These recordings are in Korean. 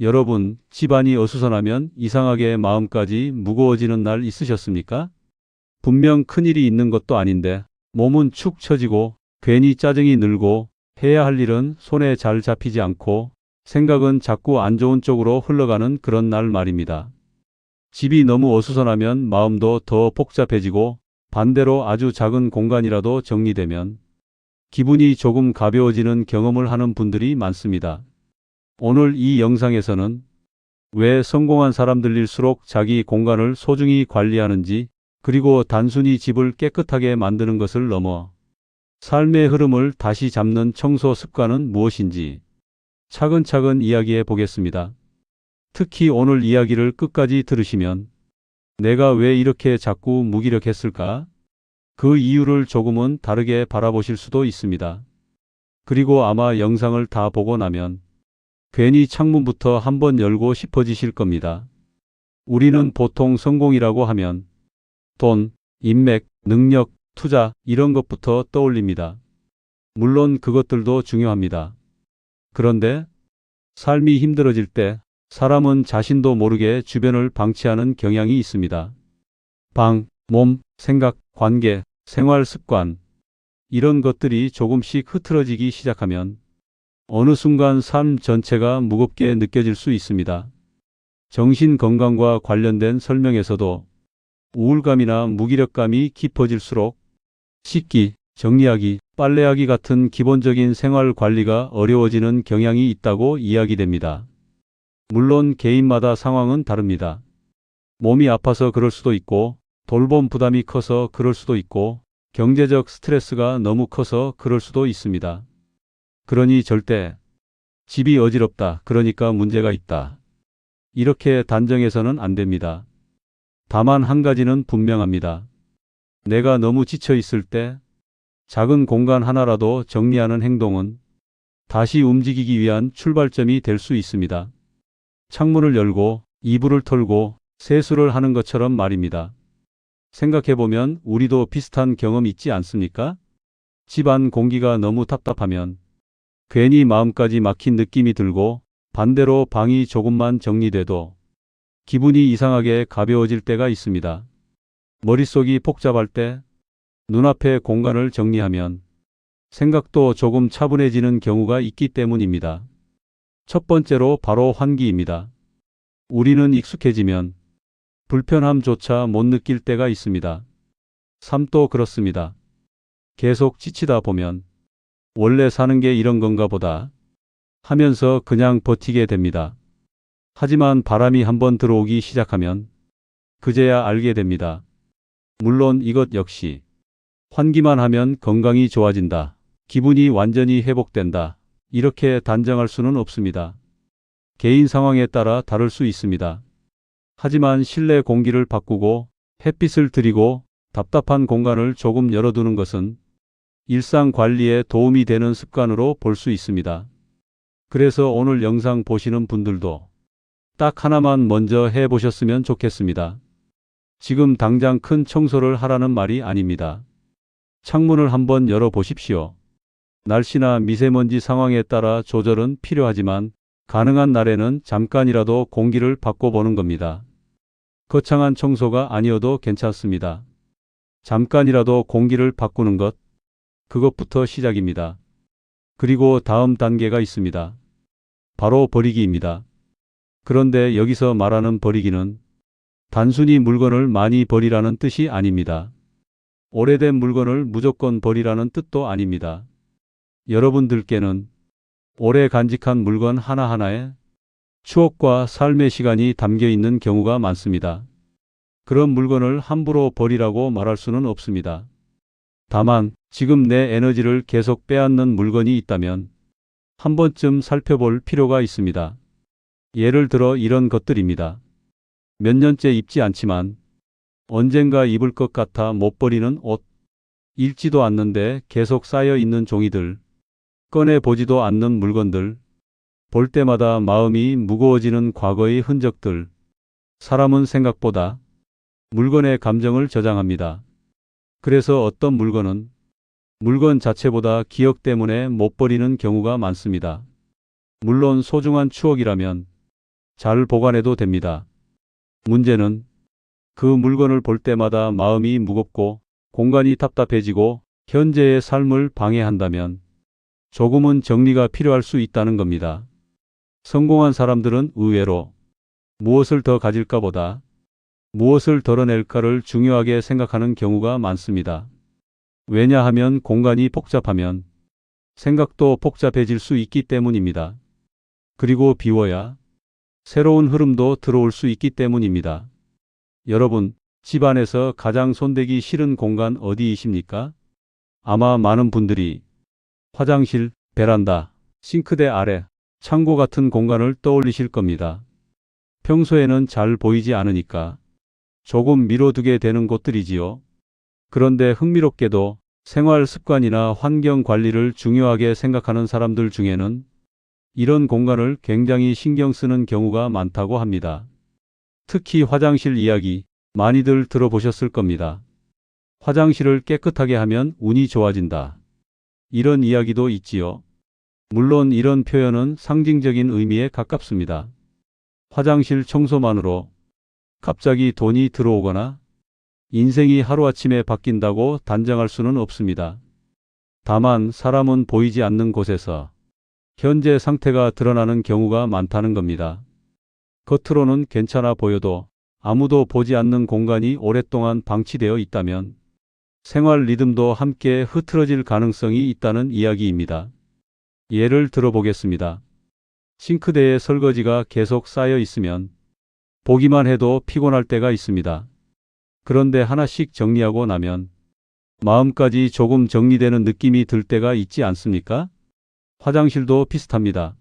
여러분, 집안이 어수선하면 이상하게 마음까지 무거워지는 날 있으셨습니까? 분명 큰일이 있는 것도 아닌데 몸은 축 처지고 괜히 짜증이 늘고 해야 할 일은 손에 잘 잡히지 않고 생각은 자꾸 안 좋은 쪽으로 흘러가는 그런 날 말입니다. 집이 너무 어수선하면 마음도 더 복잡해지고 반대로 아주 작은 공간이라도 정리되면 기분이 조금 가벼워지는 경험을 하는 분들이 많습니다. 오늘 이 영상에서는 왜 성공한 사람들일수록 자기 공간을 소중히 관리하는지, 그리고 단순히 집을 깨끗하게 만드는 것을 넘어 삶의 흐름을 다시 잡는 청소 습관은 무엇인지 차근차근 이야기해 보겠습니다. 특히 오늘 이야기를 끝까지 들으시면 내가 왜 이렇게 자꾸 무기력했을까? 그 이유를 조금은 다르게 바라보실 수도 있습니다. 그리고 아마 영상을 다 보고 나면 괜히 창문부터 한번 열고 싶어지실 겁니다. 우리는 보통 성공이라고 하면 돈, 인맥, 능력, 투자 이런 것부터 떠올립니다. 물론 그것들도 중요합니다. 그런데 삶이 힘들어질 때 사람은 자신도 모르게 주변을 방치하는 경향이 있습니다. 방, 몸, 생각, 관계, 생활 습관 이런 것들이 조금씩 흐트러지기 시작하면 어느 순간 삶 전체가 무겁게 느껴질 수 있습니다. 정신 건강과 관련된 설명에서도 우울감이나 무기력감이 깊어질수록 씻기, 정리하기, 빨래하기 같은 기본적인 생활 관리가 어려워지는 경향이 있다고 이야기됩니다. 물론 개인마다 상황은 다릅니다. 몸이 아파서 그럴 수도 있고, 돌봄 부담이 커서 그럴 수도 있고, 경제적 스트레스가 너무 커서 그럴 수도 있습니다. 그러니 절대 집이 어지럽다, 그러니까 문제가 있다, 이렇게 단정해서는 안 됩니다. 다만 한 가지는 분명합니다. 내가 너무 지쳐 있을 때 작은 공간 하나라도 정리하는 행동은 다시 움직이기 위한 출발점이 될 수 있습니다. 창문을 열고 이불을 털고 세수를 하는 것처럼 말입니다. 생각해보면 우리도 비슷한 경험 있지 않습니까? 집안 공기가 너무 답답하면 괜히 마음까지 막힌 느낌이 들고, 반대로 방이 조금만 정리돼도 기분이 이상하게 가벼워질 때가 있습니다. 머릿속이 복잡할 때 눈앞의 공간을 정리하면 생각도 조금 차분해지는 경우가 있기 때문입니다. 첫 번째로 바로 환기입니다. 우리는 익숙해지면 불편함조차 못 느낄 때가 있습니다. 삶도 그렇습니다. 계속 지치다 보면 원래 사는 게 이런 건가 보다 하면서 그냥 버티게 됩니다. 하지만 바람이 한번 들어오기 시작하면 그제야 알게 됩니다. 물론 이것 역시 환기만 하면 건강이 좋아진다, 기분이 완전히 회복된다, 이렇게 단정할 수는 없습니다. 개인 상황에 따라 다를 수 있습니다. 하지만 실내 공기를 바꾸고 햇빛을 들이고 답답한 공간을 조금 열어두는 것은 일상 관리에 도움이 되는 습관으로 볼 수 있습니다. 그래서 오늘 영상 보시는 분들도 딱 하나만 먼저 해보셨으면 좋겠습니다. 지금 당장 큰 청소를 하라는 말이 아닙니다. 창문을 한번 열어보십시오. 날씨나 미세먼지 상황에 따라 조절은 필요하지만 가능한 날에는 잠깐이라도 공기를 바꿔보는 겁니다. 거창한 청소가 아니어도 괜찮습니다. 잠깐이라도 공기를 바꾸는 것, 그것부터 시작입니다. 그리고 다음 단계가 있습니다. 바로 버리기입니다. 그런데 여기서 말하는 버리기는 단순히 물건을 많이 버리라는 뜻이 아닙니다. 오래된 물건을 무조건 버리라는 뜻도 아닙니다. 여러분들께는 오래 간직한 물건 하나하나에 추억과 삶의 시간이 담겨 있는 경우가 많습니다. 그런 물건을 함부로 버리라고 말할 수는 없습니다. 다만 지금 내 에너지를 계속 빼앗는 물건이 있다면 한 번쯤 살펴볼 필요가 있습니다. 예를 들어 이런 것들입니다. 몇 년째 입지 않지만 언젠가 입을 것 같아 못 버리는 옷, 읽지도 않는데 계속 쌓여 있는 종이들, 꺼내보지도 않는 물건들, 볼 때마다 마음이 무거워지는 과거의 흔적들. 사람은 생각보다 물건의 감정을 저장합니다. 그래서 어떤 물건은 물건 자체보다 기억 때문에 못 버리는 경우가 많습니다. 물론 소중한 추억이라면 잘 보관해도 됩니다. 문제는 그 물건을 볼 때마다 마음이 무겁고 공간이 답답해지고 현재의 삶을 방해한다면 조금은 정리가 필요할 수 있다는 겁니다. 성공한 사람들은 의외로 무엇을 더 가질까 보다 무엇을 덜어낼까를 중요하게 생각하는 경우가 많습니다. 왜냐하면 공간이 복잡하면 생각도 복잡해질 수 있기 때문입니다. 그리고 비워야 새로운 흐름도 들어올 수 있기 때문입니다. 여러분, 집안에서 가장 손대기 싫은 공간 어디이십니까? 아마 많은 분들이 화장실, 베란다, 싱크대 아래, 창고 같은 공간을 떠올리실 겁니다. 평소에는 잘 보이지 않으니까 조금 미뤄두게 되는 곳들이지요. 그런데 흥미롭게도 생활 습관이나 환경 관리를 중요하게 생각하는 사람들 중에는 이런 공간을 굉장히 신경 쓰는 경우가 많다고 합니다. 특히 화장실 이야기 많이들 들어보셨을 겁니다. 화장실을 깨끗하게 하면 운이 좋아진다. 이런 이야기도 있지요. 물론 이런 표현은 상징적인 의미에 가깝습니다. 화장실 청소만으로 갑자기 돈이 들어오거나 인생이 하루아침에 바뀐다고 단정할 수는 없습니다. 다만 사람은 보이지 않는 곳에서 현재 상태가 드러나는 경우가 많다는 겁니다. 겉으로는 괜찮아 보여도 아무도 보지 않는 공간이 오랫동안 방치되어 있다면 생활 리듬도 함께 흐트러질 가능성이 있다는 이야기입니다. 예를 들어보겠습니다. 싱크대에 설거지가 계속 쌓여 있으면 보기만 해도 피곤할 때가 있습니다. 그런데 하나씩 정리하고 나면 마음까지 조금 정리되는 느낌이 들 때가 있지 않습니까? 화장실도 비슷합니다.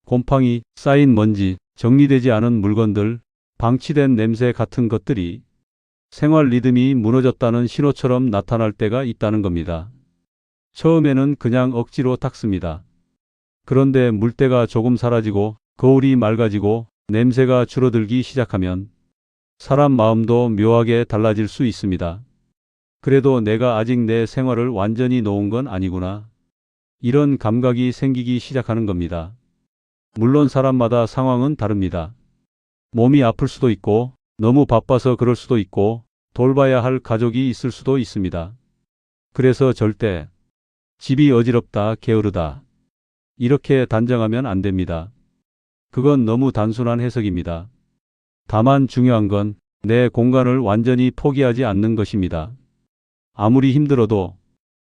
곰팡이, 쌓인 먼지, 정리되지 않은 물건들, 방치된 냄새 같은 것들이 생활 리듬이 무너졌다는 신호처럼 나타날 때가 있다는 겁니다. 처음에는 그냥 억지로 닦습니다. 그런데 물때가 조금 사라지고 거울이 맑아지고 냄새가 줄어들기 시작하면 사람 마음도 묘하게 달라질 수 있습니다. 그래도 내가 아직 내 생활을 완전히 놓은 건 아니구나. 이런 감각이 생기기 시작하는 겁니다. 물론 사람마다 상황은 다릅니다. 몸이 아플 수도 있고 너무 바빠서 그럴 수도 있고 돌봐야 할 가족이 있을 수도 있습니다. 그래서 절대 집이 어지럽다, 게으르다 이렇게 단정하면 안 됩니다. 그건 너무 단순한 해석입니다. 다만 중요한 건 내 공간을 완전히 포기하지 않는 것입니다. 아무리 힘들어도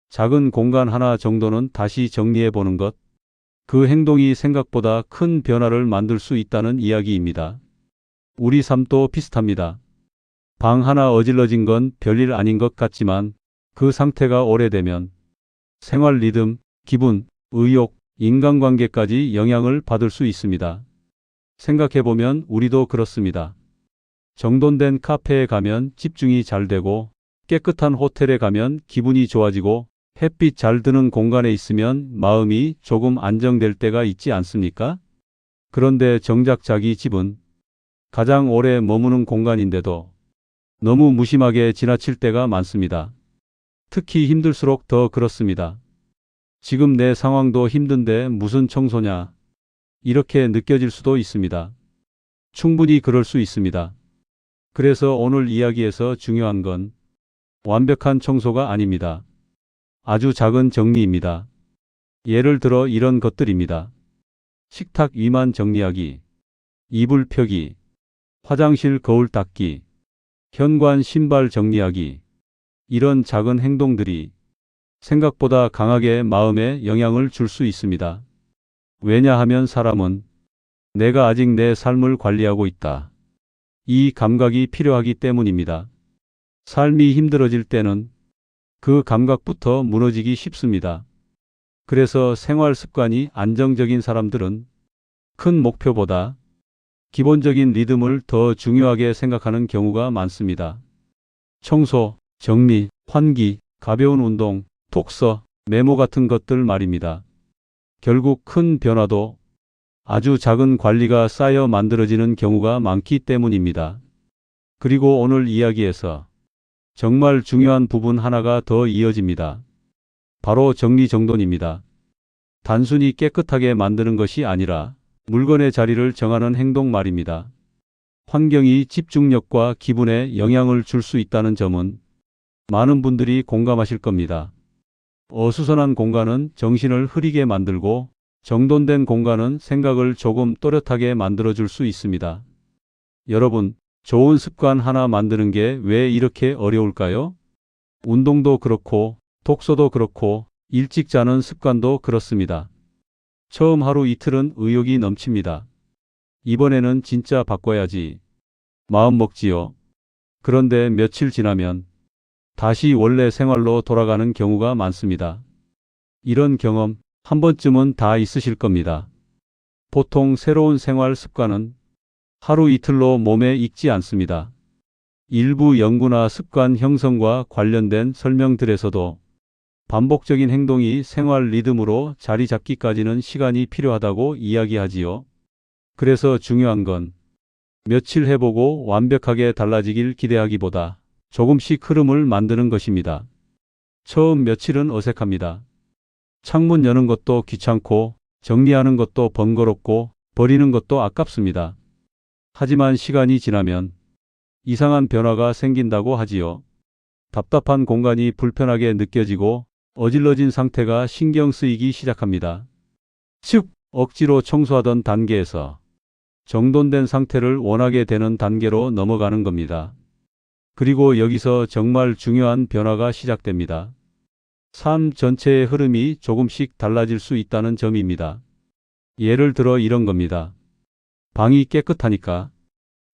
작은 공간 하나 정도는 다시 정리해 보는 것, 그 행동이 생각보다 큰 변화를 만들 수 있다는 이야기입니다. 우리 삶도 비슷합니다. 방 하나 어질러진 건 별일 아닌 것 같지만 그 상태가 오래되면 생활 리듬, 기분, 의욕, 인간관계까지 영향을 받을 수 있습니다. 생각해보면 우리도 그렇습니다. 정돈된 카페에 가면 집중이 잘 되고 깨끗한 호텔에 가면 기분이 좋아지고 햇빛 잘 드는 공간에 있으면 마음이 조금 안정될 때가 있지 않습니까? 그런데 정작 자기 집은 가장 오래 머무는 공간인데도 너무 무심하게 지나칠 때가 많습니다. 특히 힘들수록 더 그렇습니다. 지금 내 상황도 힘든데 무슨 청소냐? 이렇게 느껴질 수도 있습니다. 충분히 그럴 수 있습니다. 그래서 오늘 이야기에서 중요한 건 완벽한 청소가 아닙니다. 아주 작은 정리입니다. 예를 들어 이런 것들입니다. 식탁 위만 정리하기, 이불 펴기, 화장실 거울 닦기, 현관 신발 정리하기. 이런 작은 행동들이 생각보다 강하게 마음에 영향을 줄 수 있습니다. 왜냐하면 사람은 내가 아직 내 삶을 관리하고 있다. 이 감각이 필요하기 때문입니다. 삶이 힘들어질 때는 그 감각부터 무너지기 쉽습니다. 그래서 생활 습관이 안정적인 사람들은 큰 목표보다 기본적인 리듬을 더 중요하게 생각하는 경우가 많습니다. 청소, 정리, 환기, 가벼운 운동, 독서, 메모 같은 것들 말입니다. 결국 큰 변화도 아주 작은 관리가 쌓여 만들어지는 경우가 많기 때문입니다. 그리고 오늘 이야기에서 정말 중요한 부분 하나가 더 이어집니다. 바로 정리정돈입니다. 단순히 깨끗하게 만드는 것이 아니라 물건의 자리를 정하는 행동 말입니다. 환경이 집중력과 기분에 영향을 줄 수 있다는 점은 많은 분들이 공감하실 겁니다. 어수선한 공간은 정신을 흐리게 만들고 정돈된 공간은 생각을 조금 또렷하게 만들어줄 수 있습니다. 여러분, 좋은 습관 하나 만드는 게 왜 이렇게 어려울까요? 운동도 그렇고, 독서도 그렇고, 일찍 자는 습관도 그렇습니다. 처음 하루 이틀은 의욕이 넘칩니다. 이번에는 진짜 바꿔야지. 마음 먹지요. 그런데 며칠 지나면 다시 원래 생활로 돌아가는 경우가 많습니다. 이런 경험 한 번쯤은 다 있으실 겁니다. 보통 새로운 생활 습관은 하루 이틀로 몸에 익지 않습니다. 일부 연구나 습관 형성과 관련된 설명들에서도 반복적인 행동이 생활 리듬으로 자리 잡기까지는 시간이 필요하다고 이야기하지요. 그래서 중요한 건 며칠 해보고 완벽하게 달라지길 기대하기보다 조금씩 흐름을 만드는 것입니다. 처음 며칠은 어색합니다. 창문 여는 것도 귀찮고 정리하는 것도 번거롭고 버리는 것도 아깝습니다. 하지만 시간이 지나면 이상한 변화가 생긴다고 하지요. 답답한 공간이 불편하게 느껴지고 어질러진 상태가 신경 쓰이기 시작합니다. 즉, 억지로 청소하던 단계에서 정돈된 상태를 원하게 되는 단계로 넘어가는 겁니다. 그리고 여기서 정말 중요한 변화가 시작됩니다. 삶 전체의 흐름이 조금씩 달라질 수 있다는 점입니다. 예를 들어 이런 겁니다. 방이 깨끗하니까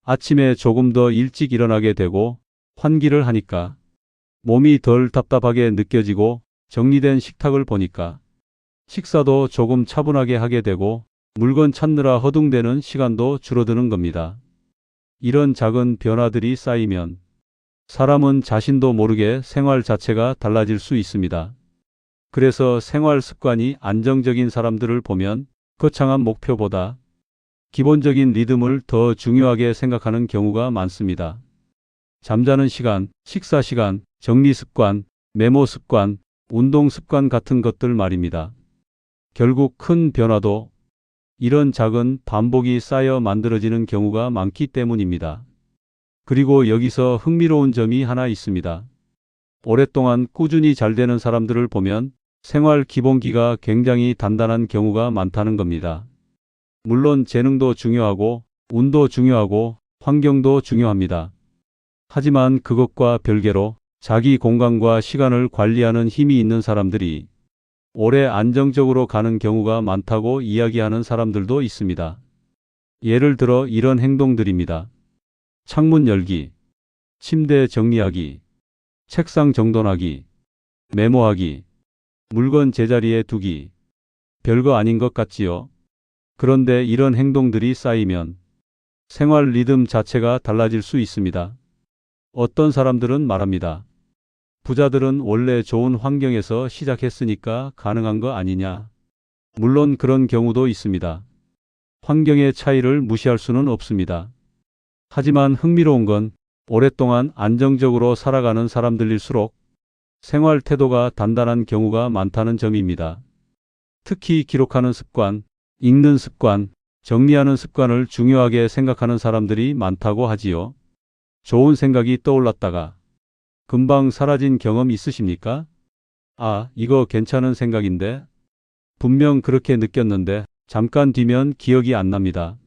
아침에 조금 더 일찍 일어나게 되고 환기를 하니까 몸이 덜 답답하게 느껴지고 정리된 식탁을 보니까 식사도 조금 차분하게 하게 되고 물건 찾느라 허둥대는 시간도 줄어드는 겁니다. 이런 작은 변화들이 쌓이면 사람은 자신도 모르게 생활 자체가 달라질 수 있습니다. 그래서 생활 습관이 안정적인 사람들을 보면 거창한 목표보다 기본적인 리듬을 더 중요하게 생각하는 경우가 많습니다. 잠자는 시간, 식사 시간, 정리 습관, 메모 습관, 운동 습관 같은 것들 말입니다. 결국 큰 변화도 이런 작은 반복이 쌓여 만들어지는 경우가 많기 때문입니다. 그리고 여기서 흥미로운 점이 하나 있습니다. 오랫동안 꾸준히 잘 되는 사람들을 보면 생활 기본기가 굉장히 단단한 경우가 많다는 겁니다. 물론 재능도 중요하고 운도 중요하고 환경도 중요합니다. 하지만 그것과 별개로 자기 공간과 시간을 관리하는 힘이 있는 사람들이 오래 안정적으로 가는 경우가 많다고 이야기하는 사람들도 있습니다. 예를 들어 이런 행동들입니다. 창문 열기, 침대 정리하기, 책상 정돈하기, 메모하기, 물건 제자리에 두기. 별거 아닌 것 같지요? 그런데 이런 행동들이 쌓이면 생활 리듬 자체가 달라질 수 있습니다. 어떤 사람들은 말합니다. 부자들은 원래 좋은 환경에서 시작했으니까 가능한 거 아니냐. 물론 그런 경우도 있습니다. 환경의 차이를 무시할 수는 없습니다. 하지만 흥미로운 건 오랫동안 안정적으로 살아가는 사람들일수록 생활 태도가 단단한 경우가 많다는 점입니다. 특히 기록하는 습관, 읽는 습관, 정리하는 습관을 중요하게 생각하는 사람들이 많다고 하지요. 좋은 생각이 떠올랐다가 금방 사라진 경험 있으십니까? 아, 이거 괜찮은 생각인데? 분명 그렇게 느꼈는데 잠깐 뒤면 기억이 안 납니다.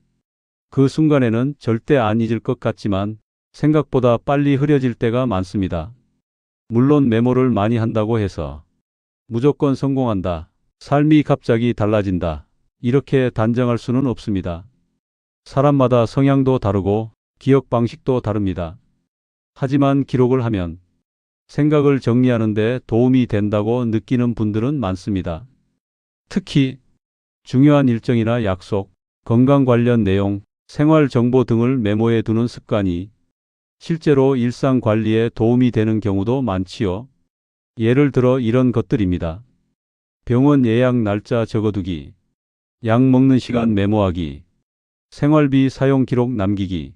그 순간에는 절대 안 잊을 것 같지만 생각보다 빨리 흐려질 때가 많습니다. 물론 메모를 많이 한다고 해서 무조건 성공한다, 삶이 갑자기 달라진다, 이렇게 단정할 수는 없습니다. 사람마다 성향도 다르고 기억 방식도 다릅니다. 하지만 기록을 하면 생각을 정리하는 데 도움이 된다고 느끼는 분들은 많습니다. 특히 중요한 일정이나 약속, 건강 관련 내용, 생활 정보 등을 메모해 두는 습관이 실제로 일상 관리에 도움이 되는 경우도 많지요. 예를 들어 이런 것들입니다. 병원 예약 날짜 적어두기, 약 먹는 시간 메모하기, 생활비 사용 기록 남기기,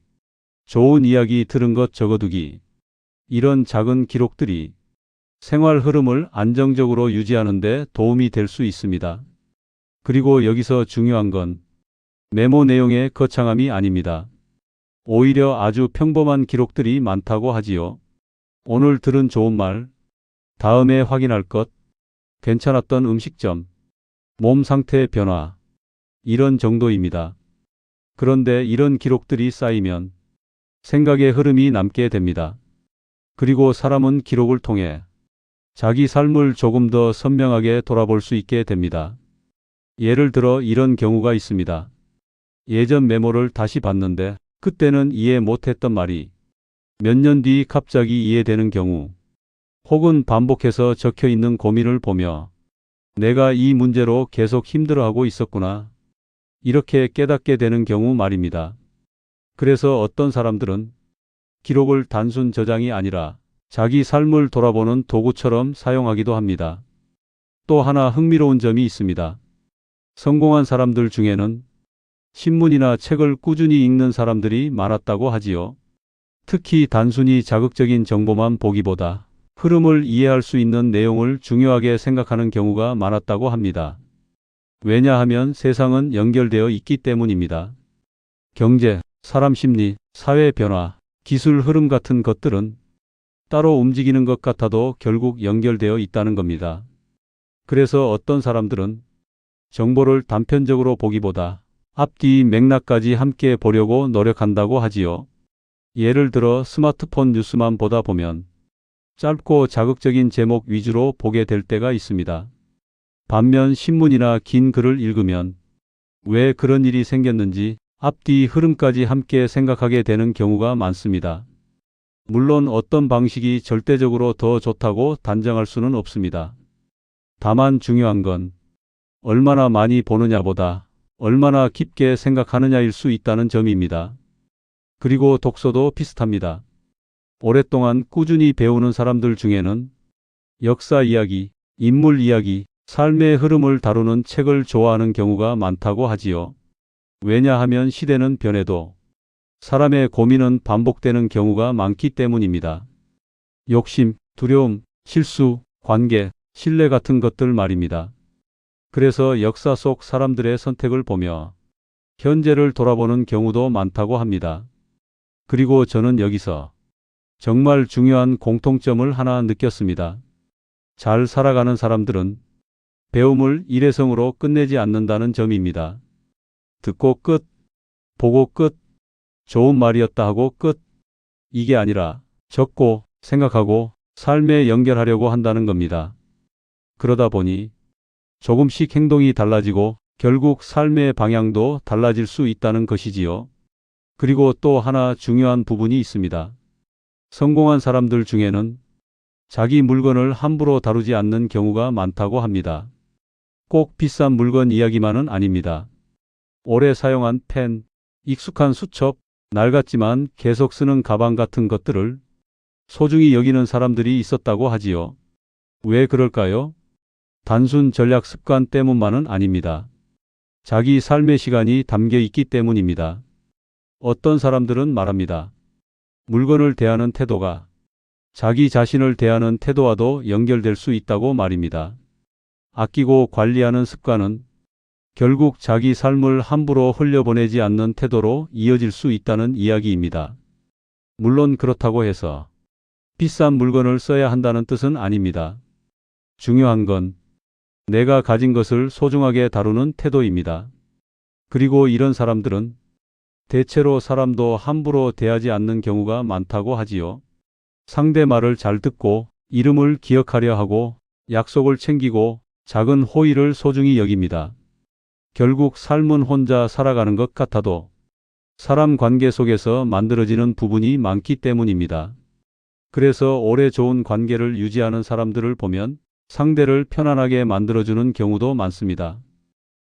좋은 이야기 들은 것 적어두기. 이런 작은 기록들이 생활 흐름을 안정적으로 유지하는 데 도움이 될 수 있습니다. 그리고 여기서 중요한 건 메모 내용의 거창함이 아닙니다. 오히려 아주 평범한 기록들이 많다고 하지요. 오늘 들은 좋은 말, 다음에 확인할 것, 괜찮았던 음식점, 몸 상태 변화, 이런 정도입니다. 그런데 이런 기록들이 쌓이면 생각의 흐름이 남게 됩니다. 그리고 사람은 기록을 통해 자기 삶을 조금 더 선명하게 돌아볼 수 있게 됩니다. 예를 들어 이런 경우가 있습니다. 예전 메모를 다시 봤는데 그때는 이해 못했던 말이 몇 년 뒤 갑자기 이해되는 경우, 혹은 반복해서 적혀 있는 고민을 보며 내가 이 문제로 계속 힘들어하고 있었구나, 이렇게 깨닫게 되는 경우 말입니다. 그래서 어떤 사람들은 기록을 단순 저장이 아니라 자기 삶을 돌아보는 도구처럼 사용하기도 합니다. 또 하나 흥미로운 점이 있습니다. 성공한 사람들 중에는 신문이나 책을 꾸준히 읽는 사람들이 많았다고 하지요. 특히 단순히 자극적인 정보만 보기보다 흐름을 이해할 수 있는 내용을 중요하게 생각하는 경우가 많았다고 합니다. 왜냐하면 세상은 연결되어 있기 때문입니다. 경제, 사람 심리, 사회 변화, 기술 흐름 같은 것들은 따로 움직이는 것 같아도 결국 연결되어 있다는 겁니다. 그래서 어떤 사람들은 정보를 단편적으로 보기보다 앞뒤 맥락까지 함께 보려고 노력한다고 하지요. 예를 들어 스마트폰 뉴스만 보다 보면 짧고 자극적인 제목 위주로 보게 될 때가 있습니다. 반면 신문이나 긴 글을 읽으면 왜 그런 일이 생겼는지 앞뒤 흐름까지 함께 생각하게 되는 경우가 많습니다. 물론 어떤 방식이 절대적으로 더 좋다고 단정할 수는 없습니다. 다만 중요한 건 얼마나 많이 보느냐보다 얼마나 깊게 생각하느냐일 수 있다는 점입니다. 그리고 독서도 비슷합니다. 오랫동안 꾸준히 배우는 사람들 중에는 역사 이야기, 인물 이야기, 삶의 흐름을 다루는 책을 좋아하는 경우가 많다고 하지요. 왜냐하면 시대는 변해도 사람의 고민은 반복되는 경우가 많기 때문입니다. 욕심, 두려움, 실수, 관계, 신뢰 같은 것들 말입니다. 그래서 역사 속 사람들의 선택을 보며 현재를 돌아보는 경우도 많다고 합니다. 그리고 저는 여기서 정말 중요한 공통점을 하나 느꼈습니다. 잘 살아가는 사람들은 배움을 일회성으로 끝내지 않는다는 점입니다. 듣고 끝, 보고 끝, 좋은 말이었다 하고 끝, 이게 아니라 적고 생각하고 삶에 연결하려고 한다는 겁니다. 그러다 보니 조금씩 행동이 달라지고 결국 삶의 방향도 달라질 수 있다는 것이지요. 그리고 또 하나 중요한 부분이 있습니다. 성공한 사람들 중에는 자기 물건을 함부로 다루지 않는 경우가 많다고 합니다. 꼭 비싼 물건 이야기만은 아닙니다. 오래 사용한 펜, 익숙한 수첩, 낡았지만 계속 쓰는 가방 같은 것들을 소중히 여기는 사람들이 있었다고 하지요. 왜 그럴까요? 단순 전략 습관 때문만은 아닙니다. 자기 삶의 시간이 담겨 있기 때문입니다. 어떤 사람들은 말합니다. 물건을 대하는 태도가 자기 자신을 대하는 태도와도 연결될 수 있다고 말입니다. 아끼고 관리하는 습관은 결국 자기 삶을 함부로 흘려보내지 않는 태도로 이어질 수 있다는 이야기입니다. 물론 그렇다고 해서 비싼 물건을 써야 한다는 뜻은 아닙니다. 중요한 건 내가 가진 것을 소중하게 다루는 태도입니다. 그리고 이런 사람들은 대체로 사람도 함부로 대하지 않는 경우가 많다고 하지요. 상대 말을 잘 듣고 이름을 기억하려 하고 약속을 챙기고 작은 호의를 소중히 여깁니다. 결국 삶은 혼자 살아가는 것 같아도 사람 관계 속에서 만들어지는 부분이 많기 때문입니다. 그래서 오래 좋은 관계를 유지하는 사람들을 보면 상대를 편안하게 만들어주는 경우도 많습니다.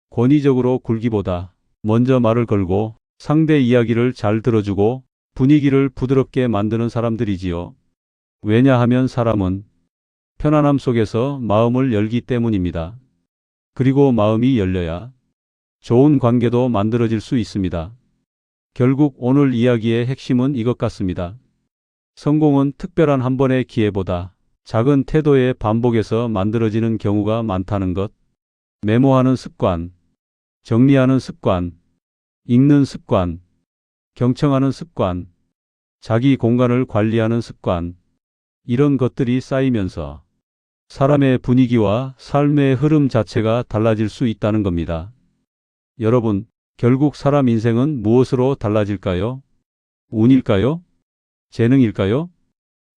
권위적으로 굴기보다 먼저 말을 걸고 상대 이야기를 잘 들어주고 분위기를 부드럽게 만드는 사람들이지요. 왜냐하면 사람은 편안함 속에서 마음을 열기 때문입니다. 그리고 마음이 열려야 좋은 관계도 만들어질 수 있습니다. 결국 오늘 이야기의 핵심은 이것 같습니다. 성공은 특별한 한 번의 기회보다 작은 태도의 반복에서 만들어지는 경우가 많다는 것. 메모하는 습관, 정리하는 습관, 읽는 습관, 경청하는 습관, 자기 공간을 관리하는 습관, 이런 것들이 쌓이면서 사람의 분위기와 삶의 흐름 자체가 달라질 수 있다는 겁니다. 여러분, 결국 사람 인생은 무엇으로 달라질까요? 운일까요? 재능일까요?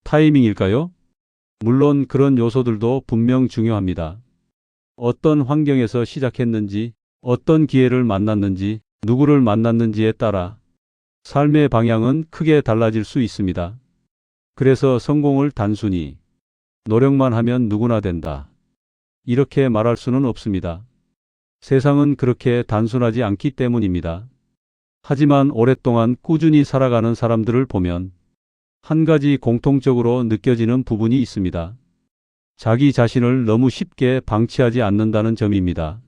타이밍일까요? 물론 그런 요소들도 분명 중요합니다. 어떤 환경에서 시작했는지, 어떤 기회를 만났는지, 누구를 만났는지에 따라 삶의 방향은 크게 달라질 수 있습니다. 그래서 성공을 단순히 노력만 하면 누구나 된다, 이렇게 말할 수는 없습니다. 세상은 그렇게 단순하지 않기 때문입니다. 하지만 오랫동안 꾸준히 살아가는 사람들을 보면 한 가지 공통적으로 느껴지는 부분이 있습니다. 자기 자신을 너무 쉽게 방치하지 않는다는 점입니다.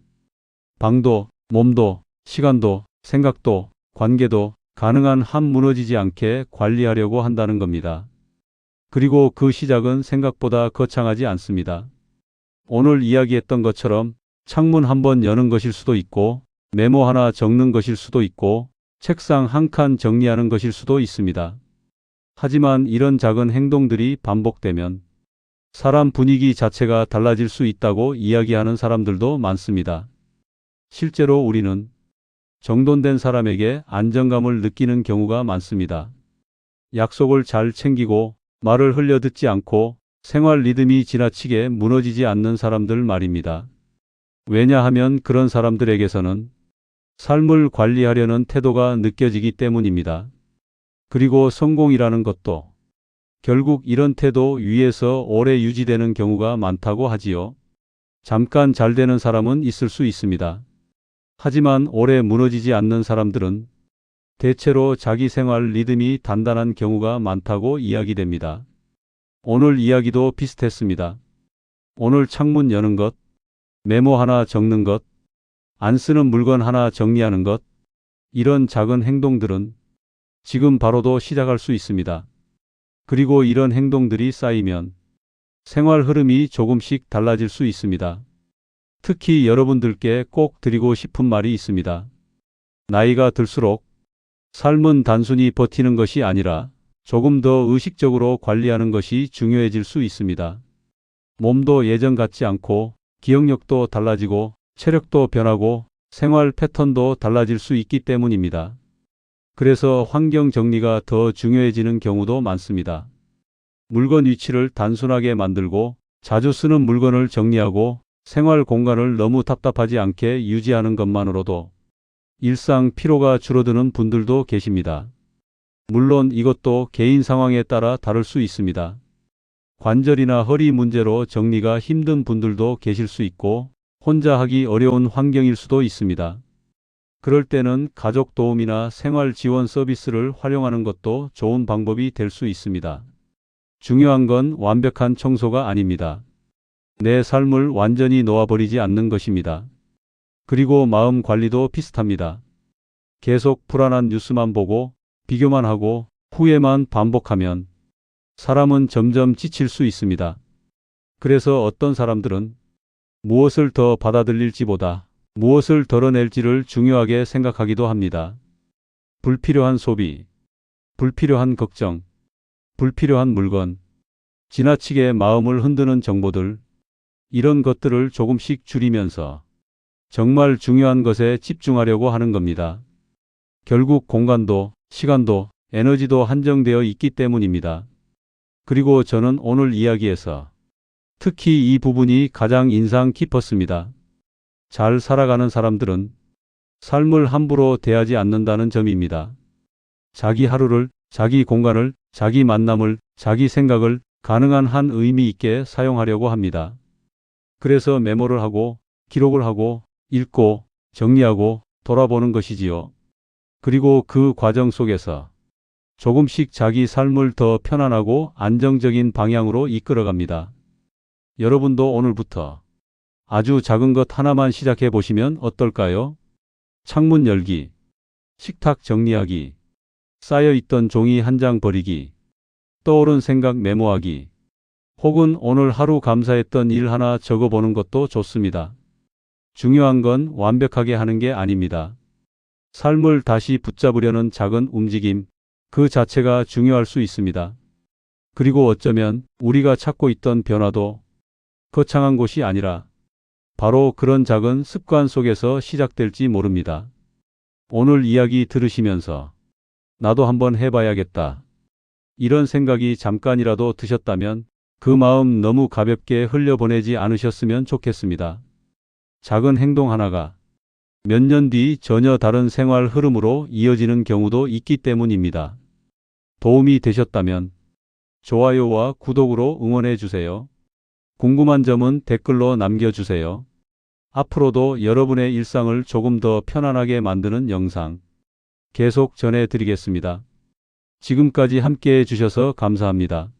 방도, 몸도, 시간도, 생각도, 관계도 가능한 한 무너지지 않게 관리하려고 한다는 겁니다. 그리고 그 시작은 생각보다 거창하지 않습니다. 오늘 이야기했던 것처럼 창문 한번 여는 것일 수도 있고, 메모 하나 적는 것일 수도 있고, 책상 한 칸 정리하는 것일 수도 있습니다. 하지만 이런 작은 행동들이 반복되면 사람 분위기 자체가 달라질 수 있다고 이야기하는 사람들도 많습니다. 실제로 우리는 정돈된 사람에게 안정감을 느끼는 경우가 많습니다. 약속을 잘 챙기고 말을 흘려 듣지 않고 생활 리듬이 지나치게 무너지지 않는 사람들 말입니다. 왜냐하면 그런 사람들에게서는 삶을 관리하려는 태도가 느껴지기 때문입니다. 그리고 성공이라는 것도 결국 이런 태도 위에서 오래 유지되는 경우가 많다고 하지요. 잠깐 잘 되는 사람은 있을 수 있습니다. 하지만 오래 무너지지 않는 사람들은 대체로 자기 생활 리듬이 단단한 경우가 많다고 이야기됩니다. 오늘 이야기도 비슷했습니다. 오늘 창문 여는 것, 메모 하나 적는 것, 안 쓰는 물건 하나 정리하는 것, 이런 작은 행동들은 지금 바로도 시작할 수 있습니다. 그리고 이런 행동들이 쌓이면 생활 흐름이 조금씩 달라질 수 있습니다. 특히 여러분들께 꼭 드리고 싶은 말이 있습니다. 나이가 들수록 삶은 단순히 버티는 것이 아니라 조금 더 의식적으로 관리하는 것이 중요해질 수 있습니다. 몸도 예전 같지 않고 기억력도 달라지고 체력도 변하고 생활 패턴도 달라질 수 있기 때문입니다. 그래서 환경 정리가 더 중요해지는 경우도 많습니다. 물건 위치를 단순하게 만들고 자주 쓰는 물건을 정리하고 생활 공간을 너무 답답하지 않게 유지하는 것만으로도 일상 피로가 줄어드는 분들도 계십니다. 물론 이것도 개인 상황에 따라 다를 수 있습니다. 관절이나 허리 문제로 정리가 힘든 분들도 계실 수 있고 혼자 하기 어려운 환경일 수도 있습니다. 그럴 때는 가족 도움이나 생활 지원 서비스를 활용하는 것도 좋은 방법이 될 수 있습니다. 중요한 건 완벽한 청소가 아닙니다. 내 삶을 완전히 놓아버리지 않는 것입니다. 그리고 마음 관리도 비슷합니다. 계속 불안한 뉴스만 보고 비교만 하고 후회만 반복하면 사람은 점점 지칠 수 있습니다. 그래서 어떤 사람들은 무엇을 더 받아들일지보다 무엇을 덜어낼지를 중요하게 생각하기도 합니다. 불필요한 소비, 불필요한 걱정, 불필요한 물건, 지나치게 마음을 흔드는 정보들, 이런 것들을 조금씩 줄이면서 정말 중요한 것에 집중하려고 하는 겁니다. 결국 공간도, 시간도, 에너지도 한정되어 있기 때문입니다. 그리고 저는 오늘 이야기에서 특히 이 부분이 가장 인상 깊었습니다. 잘 살아가는 사람들은 삶을 함부로 대하지 않는다는 점입니다. 자기 하루를, 자기 공간을, 자기 만남을, 자기 생각을 가능한 한 의미 있게 사용하려고 합니다. 그래서 메모를 하고, 기록을 하고, 읽고, 정리하고, 돌아보는 것이지요. 그리고 그 과정 속에서 조금씩 자기 삶을 더 편안하고 안정적인 방향으로 이끌어갑니다. 여러분도 오늘부터 아주 작은 것 하나만 시작해 보시면 어떨까요? 창문 열기, 식탁 정리하기, 쌓여있던 종이 한 장 버리기, 떠오른 생각 메모하기, 혹은 오늘 하루 감사했던 일 하나 적어보는 것도 좋습니다. 중요한 건 완벽하게 하는 게 아닙니다. 삶을 다시 붙잡으려는 작은 움직임, 그 자체가 중요할 수 있습니다. 그리고 어쩌면 우리가 찾고 있던 변화도 거창한 곳이 아니라 바로 그런 작은 습관 속에서 시작될지 모릅니다. 오늘 이야기 들으시면서 나도 한번 해봐야겠다, 이런 생각이 잠깐이라도 드셨다면 그 마음 너무 가볍게 흘려보내지 않으셨으면 좋겠습니다. 작은 행동 하나가 몇 년 뒤 전혀 다른 생활 흐름으로 이어지는 경우도 있기 때문입니다. 도움이 되셨다면 좋아요와 구독으로 응원해 주세요. 궁금한 점은 댓글로 남겨주세요. 앞으로도 여러분의 일상을 조금 더 편안하게 만드는 영상 계속 전해드리겠습니다. 지금까지 함께 해주셔서 감사합니다.